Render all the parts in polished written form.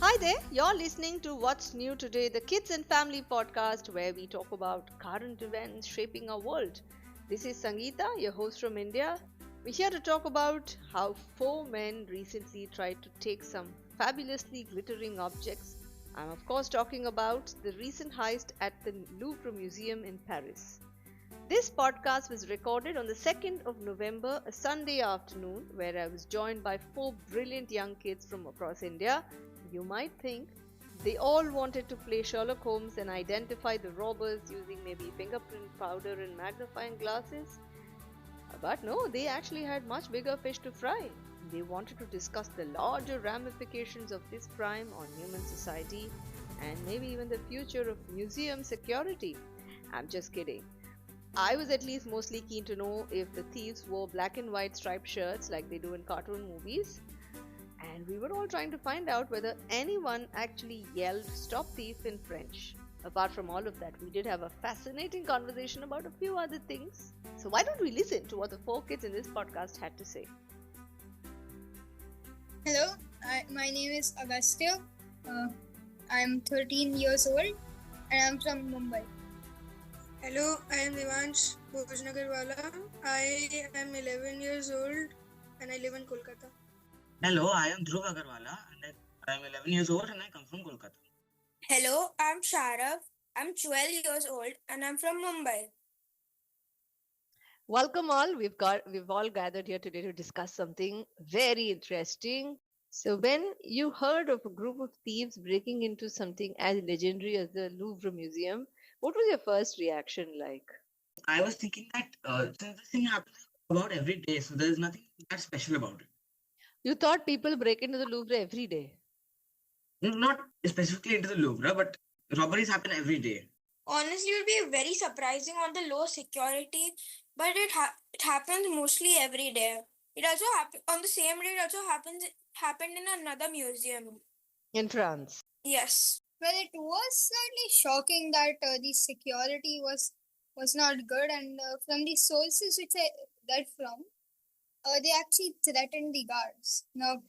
Hi there, you're listening to What's New Today, the Kids and Family podcast where we talk about current events shaping our world. This is Sangeeta, your host from India. We're here to talk about how four men recently tried to take some fabulously glittering objects. I'm, of course, talking about the recent heist at the Louvre Museum in Paris. This podcast was recorded on the 2nd of November, a Sunday afternoon, where I was joined by four brilliant young kids from across India. You might think they all wanted to play Sherlock Holmes and identify the robbers using maybe fingerprint powder and magnifying glasses. But no, they actually had much bigger fish to fry. They wanted to discuss the larger ramifications of this crime on human society and maybe even the future of museum security. I'm just kidding. I was at least mostly keen to know if the thieves wore black and white striped shirts like they do in cartoon movies. And we were all trying to find out whether anyone actually yelled "Stop Thief" in French. Apart from all of that, we did have a fascinating conversation about a few other things. So, why don't we listen to what the four kids in this podcast had to say? Hello, my name is Agastya. I'm 13 years old and I'm from Mumbai. Hello, I am Devansh Bhojnagarwala. I am 11 years old and I live in Kolkata. Hello, I am Dhruv Agarwala and I am 11 years old and I come from Kolkata. Hello, I'm Sharav. I'm 12 years old and I'm from Mumbai. Welcome all. We've all gathered here today to discuss something very interesting. So when you heard of a group of thieves breaking into something as legendary as the Louvre Museum, what was your first reaction like? I was thinking that since this thing happens about every day, so there is nothing that special about it. You thought people break into the Louvre every day? Not specifically into the Louvre, but robberies happen every day. Honestly, it would be very surprising on the low security, but it happens mostly every day. It also happened on the same day. It also happened in another museum in France. Yes. Well, it was slightly shocking that the security was not good, and from the sources which I read from, they actually threatened the guards. Now,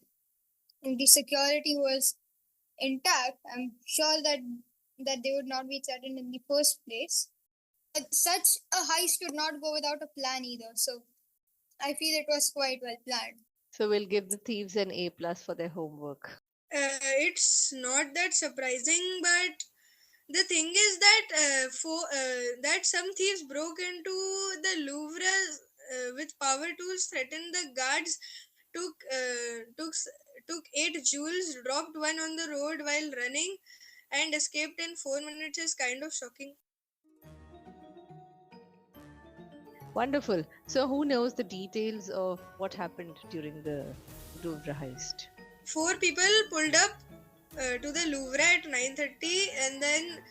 if the security was intact, I'm sure that they would not be threatened in the first place. But such a heist should not go without a plan either. So, I feel it was quite well planned. So we'll give the thieves an A+ for their homework. It's not that surprising, but the thing is that that some thieves broke into the Louvre with power tools, threatened the guards, took 8 jewels, dropped one on the road while running, and escaped in 4 minutes is kind of shocking. Wonderful. So who knows the details of what happened during the Louvre heist? 4 people pulled up to the Louvre at 9:30, and then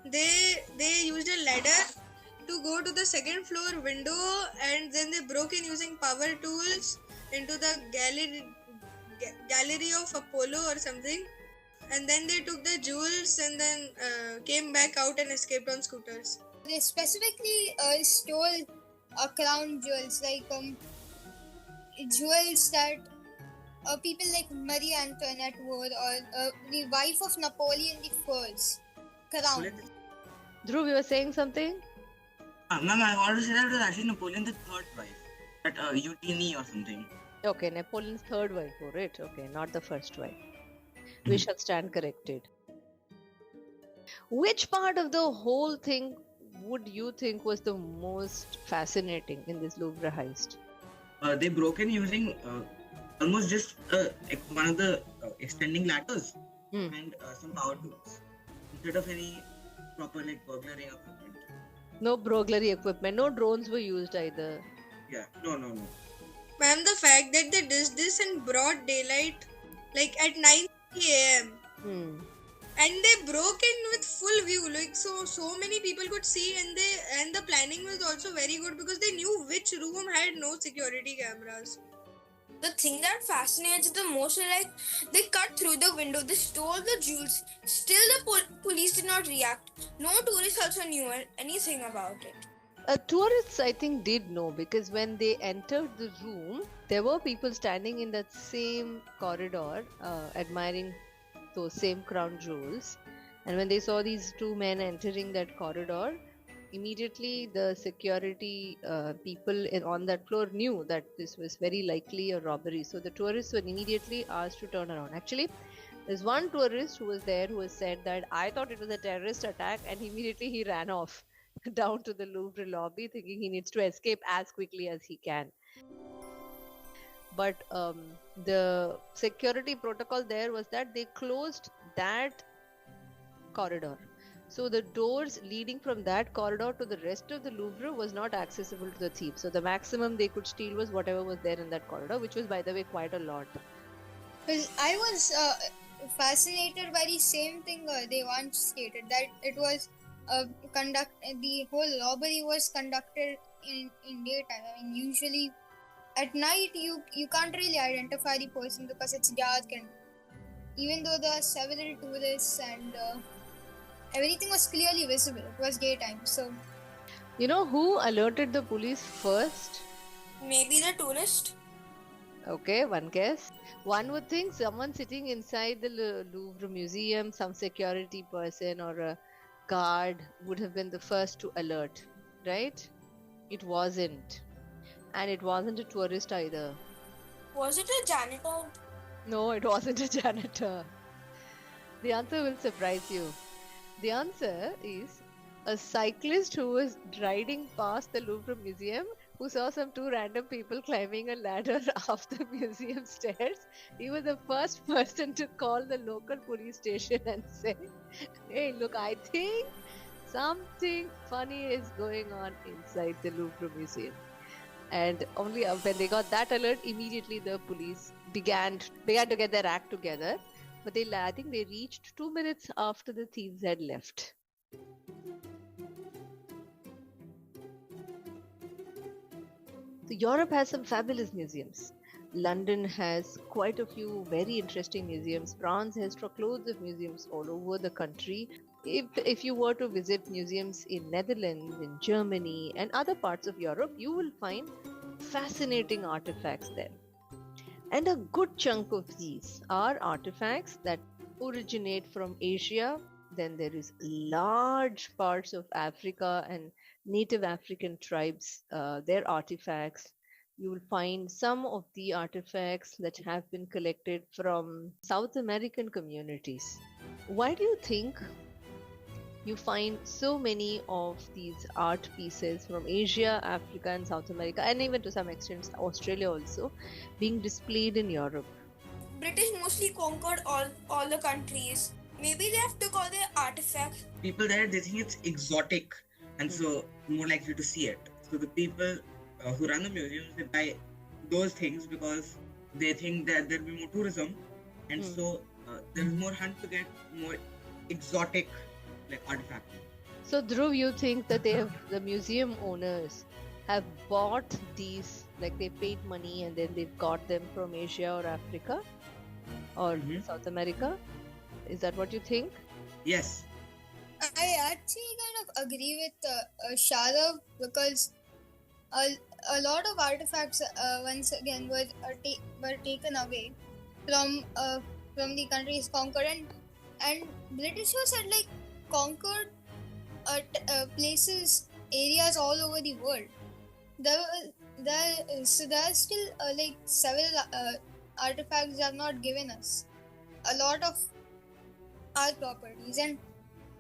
they used a ladder to go to the second floor window, and then they broke in using power tools into the gallery of Apollo or something, and then they took the jewels and then came back out and escaped on scooters. They specifically stole crown jewels, like jewels that people like Marie Antoinette wore, or the wife of Napoleon I's crown. Dhruv, you were saying something? Ma'am, I wanted to say that it was actually Napoleon the third wife, that Eugenie or something. Okay, Napoleon's third wife wore it. Okay, not the first wife. We shall stand corrected. Which part of the whole thing would you think was the most fascinating in this Louvre heist? They broke in using almost just one of the extending ladders and some power tools instead of any proper burglary equipment. No burglary equipment. No drones were used either. Yeah, no. Ma'am, the fact that they did this in broad daylight, like at 9 a.m. And they broke in with full view, like so many people could see, and the planning was also very good because they knew which room had no security cameras. The thing that fascinates the most is like they cut through the window, they stole the jewels. Still, the police did not react. No tourists also knew anything about it. Tourists, I think, did know because when they entered the room, there were people standing in that same corridor admiring those same crown jewels. And when they saw these two men entering that corridor, immediately the security people on that floor knew that this was very likely a robbery. So the tourists were immediately asked to turn around. Actually, there's one tourist who was there who has said that I thought it was a terrorist attack, and immediately he ran off down to the Louvre lobby thinking he needs to escape as quickly as he can. But the security protocol there was that they closed that corridor. So the doors leading from that corridor to the rest of the Louvre was not accessible to the thieves. So the maximum they could steal was whatever was there in that corridor, which was, by the way, quite a lot. Well, I was fascinated by the same thing they once stated, that it was the whole robbery was conducted in daytime. I mean, usually at night you can't really identify the person because it's dark, and even though there are several tourists and everything was clearly visible, it was daytime. So you know who alerted the police first? Maybe the tourist. Okay, one guess. One would think someone sitting inside the Louvre Museum, some security person or a guard would have been the first to alert, right? It wasn't. And it wasn't a tourist either. Was it a janitor? No, it wasn't a janitor. The answer will surprise you. The answer is a cyclist who was riding past the Louvre Museum, who saw some two random people climbing a ladder up the museum stairs. He was the first person to call the local police station and say, hey, look, I think something funny is going on inside the Louvre Museum. And only when they got that alert, immediately the police began to get their act together. But I think they reached 2 minutes after the thieves had left. So Europe has some fabulous museums. London has quite a few very interesting museums. France has truckloads of museums all over the country. If you were to visit museums in Netherlands, in Germany and other parts of Europe, you will find fascinating artifacts there. And a good chunk of these are artifacts that originate from Asia. Then there is large parts of Africa and native African tribes, their artifacts. You will find some of the artifacts that have been collected from South American communities. Why do you think you find so many of these art pieces from Asia, Africa and South America, and even to some extent Australia also, being displayed in Europe? British mostly conquered all the countries. Maybe they have took all their artifacts. People there, they think it's exotic and so more likely to see it. So the people who run the museums, they buy those things because they think that there'll be more tourism, and so there's more hunt to get more exotic artifacts. So Dhruv, you think that the museum owners have bought these, like they paid money and then they've got them from Asia or Africa or South America? Is that what you think? Yes. I actually kind of agree with Sharav, because a lot of artifacts once again were taken away from the countries conquered, and Britishers had conquered places, areas all over the world. There are still several artifacts they have not given us. A lot of our properties, and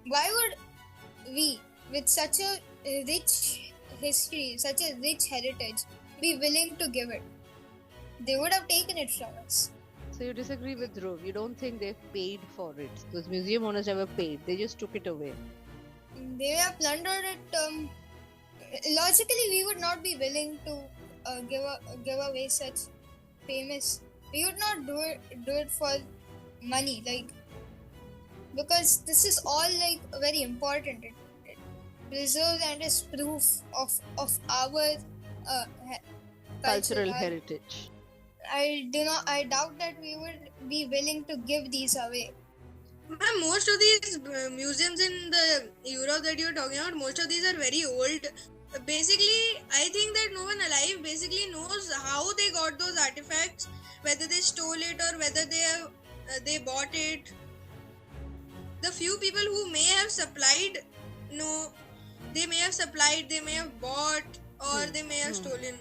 why would we, with such a rich history, such a rich heritage, be willing to give it? They would have taken it from us. So you disagree with Dhruv? You don't think they've paid for it? Those museum owners never paid, they just took it away. They have plundered it. Logically, we would not be willing to give away such famous. We would not do it for money, because this is all very important. It preserves and is proof of our cultural heritage. I doubt that we would be willing to give these away. Most of these museums in the Europe that you're talking about, most of these are very old. Basically, I think that no one alive basically knows how they got those artifacts, whether they stole it or whether they bought it. the few people who may have supplied, no, they may have supplied, they may have bought, or they may have stolen.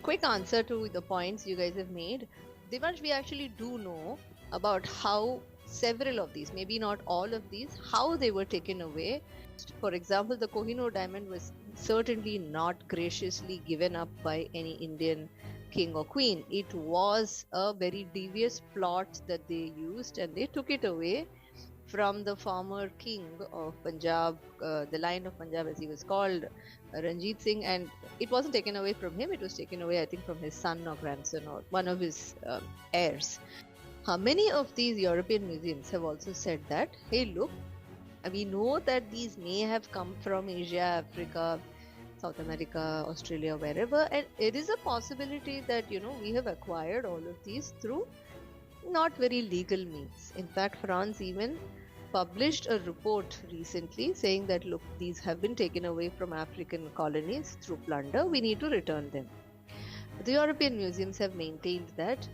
Quick answer to the points you guys have made. Devansh, we actually do know about how several of these, maybe not all of these, how they were taken away. For example, the Kohinoor diamond was certainly not graciously given up by any Indian king or queen. It was a very devious plot that they used, and they took it away from the former king of Punjab, the Lion of Punjab as he was called, Ranjit Singh, and it wasn't taken away from him, it was taken away, I think, from his son or grandson or one of his heirs. Many of these European museums have also said that, hey, look, we know that these may have come from Asia, Africa, South America, Australia, wherever, and it is a possibility that, we have acquired all of these through not very legal means. In fact, France even published a report recently saying that, look, these have been taken away from African colonies through plunder, we need to return them. The European museums have maintained that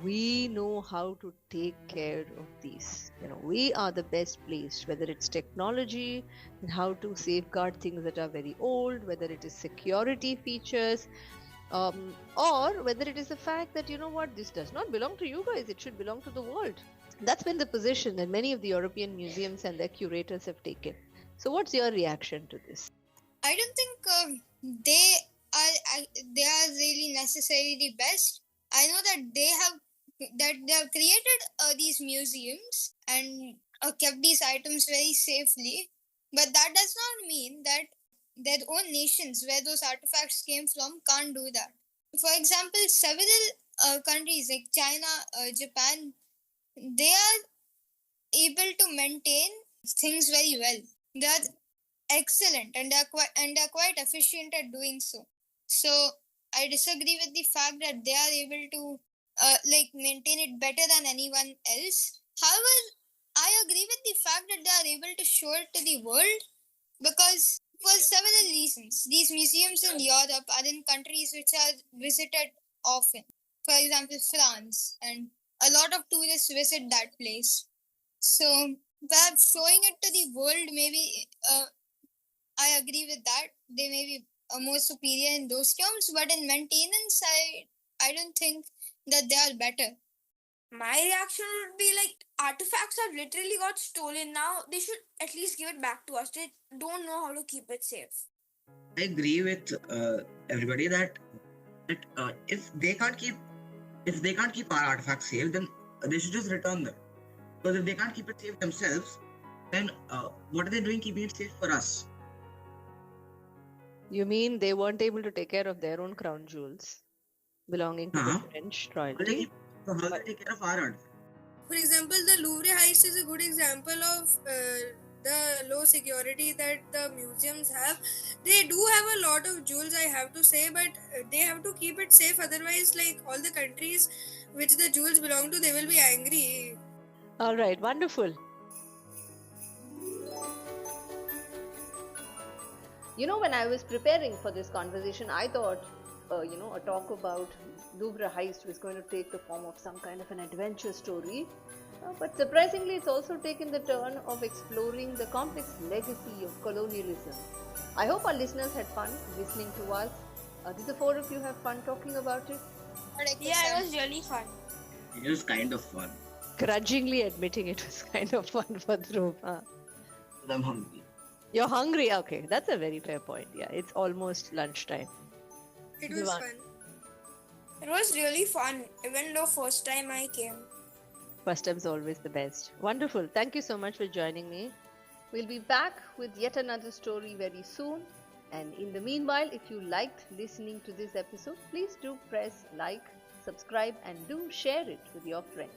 we know how to take care of these. We are the best placed, whether it's technology and how to safeguard things that are very old, whether it is security features, or whether it is the fact that, this does not belong to you guys, it should belong to the world. That's been the position that many of the European museums and their curators have taken. So what's your reaction to this? I don't think they are really necessarily the best. I know that they have created these museums and kept these items very safely, but that does not mean that their own nations where those artifacts came from can't do that. For example, several countries like China, Japan, they are able to maintain things very well. They are excellent and they are quite efficient at doing so. So I disagree with the fact that they are able to maintain it better than anyone else. However, I agree with the fact that they are able to show it to the world because for several reasons. These museums in Europe are in countries which are visited often. For example, France, and a lot of tourists visit that place. So perhaps showing it to the world, maybe I agree with that. They may be more superior in those terms, but in maintenance, I don't think that they are better. My reaction would be like, artifacts have literally got stolen. Now they should at least give it back to us. They don't know how to keep it safe. I agree with everybody that if they can't keep our artifacts safe, then they should just return them. Because if they can't keep it safe themselves, then what are they doing keeping it safe for us? You mean they weren't able to take care of their own crown jewels belonging to the French royalty? So how do they take care of our artifacts? For example, the Louvre heist is a good example of the low security that the museums have. They do have a lot of jewels, I have to say, but they have to keep it safe. Otherwise, like all the countries which the jewels belong to, they will be angry. All right, wonderful. When I was preparing for this conversation, I thought, a talk about Louvre heist was going to take the form of some kind of an adventure story. But surprisingly, it's also taken the turn of exploring the complex legacy of colonialism. I hope our listeners had fun listening to us. Did the four of you have fun talking about it? Yeah, it was really fun. It was kind of fun. Grudgingly admitting it was kind of fun for Dhruv. I'm hungry. You're hungry? Okay, that's a very fair point. Yeah, it's almost lunchtime. It was fun. It was really fun, even though first time I came. First time's always the best. Wonderful. Thank you so much for joining me. We'll be back with yet another story very soon. And in the meanwhile, if you liked listening to this episode, please do press like, subscribe, and do share it with your friends.